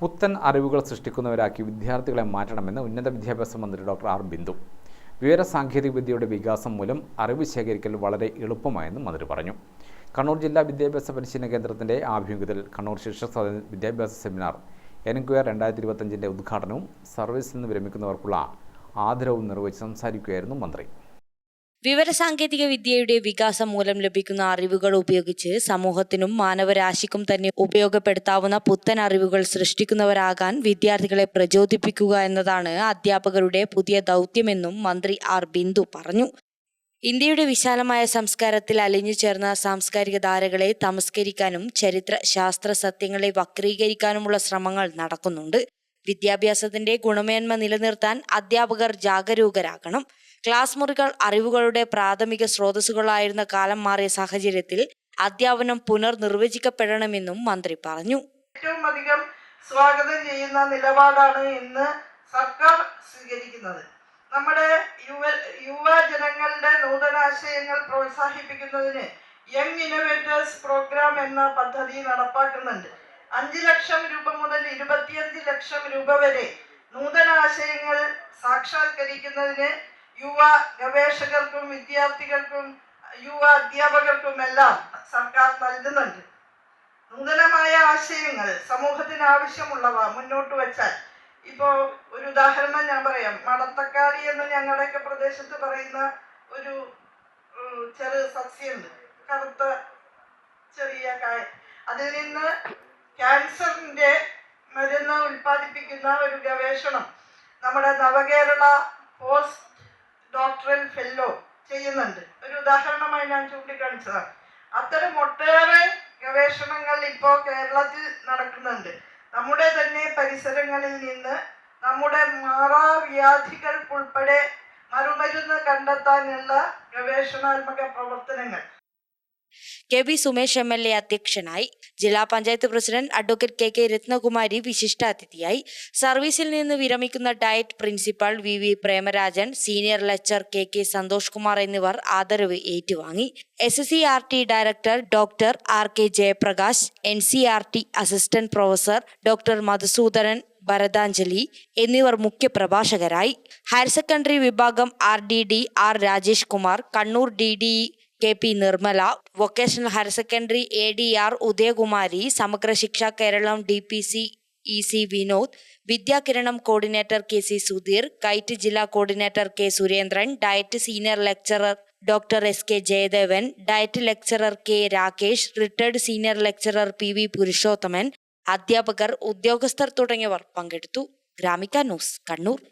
പുത്തൻ അറിവുകൾ സൃഷ്ടിക്കുന്നവരാക്കി വിദ്യാർത്ഥികളെ മാറ്റണമെന്ന് ഉന്നത വിദ്യാഭ്യാസ മന്ത്രി ഡോക്ടർ ആർ ബിന്ദു. വിവരസാങ്കേതികവിദ്യയുടെ വികാസം മൂലം അറിവ് ശേഖരിക്കൽ വളരെ എളുപ്പമായെന്നും മന്ത്രി പറഞ്ഞു. കണ്ണൂർ ജില്ലാ വിദ്യാഭ്യാസ പരിശീലന കേന്ദ്രത്തിൻ്റെ ആഭിമുഖ്യത്തിൽ കണ്ണൂർ ശിക്ഷ വിദ്യാഭ്യാസ സെമിനാർ എൻക്വയർ 2025 ഉദ്ഘാടനവും സർവീസിൽ നിന്ന് വിരമിക്കുന്നവർക്കുള്ള ആദരവും നിർവഹിച്ച് സംസാരിക്കുകയായിരുന്നു മന്ത്രി. വിവരസാങ്കേതിക വിദ്യയുടെ വികാസം മൂലം ലഭിക്കുന്ന അറിവുകൾ ഉപയോഗിച്ച് സമൂഹത്തിനും മാനവരാശിക്കും തന്നെ ഉപയോഗപ്പെടുത്താവുന്ന പുത്തൻ അറിവുകൾ സൃഷ്ടിക്കുന്നവരാകാൻ വിദ്യാർത്ഥികളെ പ്രചോദിപ്പിക്കുക എന്നതാണ് അധ്യാപകരുടെ പുതിയ ദൗത്യമെന്നും മന്ത്രി ആർ ബിന്ദു പറഞ്ഞു. ഇന്ത്യയുടെ വിശാലമായ സംസ്കാരത്തിൽ അലിഞ്ഞു ചേർന്ന സാംസ്കാരിക ധാരകളെ തമസ്കരിക്കാനും ചരിത്ര ശാസ്ത്ര സത്യങ്ങളെ വക്രീകരിക്കാനുമുള്ള ശ്രമങ്ങൾ നടക്കുന്നുണ്ട്. വിദ്യാഭ്യാസത്തിന്റെ ഗുണമേന്മ നിലനിർത്താൻ അധ്യാപകർ ജാഗരൂകരാകണം. ക്ലാസ് മുറികൾ അറിവുകളുടെ പ്രാഥമിക സ്രോതസ്സുകളായിരുന്ന കാലം മാറിയ സാഹചര്യത്തിൽ അധ്യാപനം പുനർനിർവചിക്കപ്പെടണമെന്നും മന്ത്രി പറഞ്ഞു. ഏറ്റവും അധികം സ്വാഗതം ചെയ്യുന്ന നിലപാടാണ് ഇന്ന് സർക്കാർ സ്വീകരിക്കുന്നത്. നമ്മുടെ യുവജനങ്ങളുടെ നൂതനാശയങ്ങൾ പ്രോത്സാഹിപ്പിക്കുന്നതിന് യങ് ഇന്നോവേറ്റേഴ്സ് പ്രോഗ്രാം എന്ന പദ്ധതി നടപ്പാക്കുന്നുണ്ട്. 5 ലക്ഷം രൂപ മുതൽ 25 ലക്ഷം രൂപ വരെ നൂതനാശയങ്ങൾ സാക്ഷാത്കരിക്കുന്നതിന് യുവ ഗവേഷകർക്കും വിദ്യാർത്ഥികൾക്കും യുവ അധ്യാപകർക്കുമെല്ലാം സർക്കാർ നൽകുന്നുണ്ട്. നൂതനമായ ആശയങ്ങൾ സമൂഹത്തിന് ആവശ്യമുള്ളവ മുന്നോട്ട് വച്ചാൽ, ഇപ്പോൾ ഒരു ഉദാഹരണം ഞാൻ പറയാം. മടത്തക്കാളി എന്ന് ഞങ്ങളുടെയൊക്കെ പ്രദേശത്ത് പറയുന്ന ഒരു ചെറു സസ്യമുണ്ട്, കറുത്ത ചെറിയ കായ. അതിൽ നിന്ന് ക്യാൻസറിന്റെ മരുന്ന് ഉൽപ്പാദിപ്പിക്കുന്ന ഒരു ഗവേഷണം നമ്മുടെ നവകേരള പോസ്റ്റ് ഡോക്ടറൽ ഫെല്ലോ ചെയ്യുന്നുണ്ട്. ഒരു ഉദാഹരണമായി ഞാൻ ചൂണ്ടിക്കാണിച്ചതാണ്. അത്തരം ഒട്ടേറെ ഗവേഷണങ്ങൾ ഇപ്പോൾ കേരളത്തിൽ നടക്കുന്നുണ്ട്. നമ്മുടെ തന്നെ പരിസരങ്ങളിൽ നിന്ന് നമ്മുടെ മാറാവ്യാധികൾക്കുൾപ്പെടെ മറുമരുന്ന് കണ്ടെത്താനുള്ള ഗവേഷണാത്മക പ്രവർത്തനങ്ങൾ. കെ സുമേഷ് MLA അധ്യക്ഷനായി. ജില്ലാ panchayat president advocate KK Ratnakumari വിശിഷ്ടാതിഥിയായി. സർവീസിൽ നിന്ന് വിരമിക്കുന്ന DIET principal VV Premarajan, senior lecturer KK Santhosh Kumar എന്നിവർ ആദരവ് ഏറ്റുവാങ്ങി. SSCRT director doctor RK Jayaprakash, NCERT assistant professor doctor Madhusoodanan Bharathanjali എന്നിവർ മുഖ്യ പ്രഭാഷകരായി. ഹയർ സെക്കൻഡറി വിഭാഗം RDD R Rajesh Kumar, Kannur DDE KP Nirmala, vocational higher secondary ADR Udayakumari, Samagra Shiksha Keralam DPC EC Vinod, Vidyakiranam coordinator KC Sudheer, KITE ജില്ലാ coordinator K Surendran, diet senior lecturer doctor SK Jayadevan, diet lecturer K Rakesh, retired senior lecturer PV Purushothaman, അധ്യാപകർ, ഉദ്യോഗസ്ഥർ തുടങ്ങിയവർ പങ്കെടുത്തു. Gramika news, Kannur.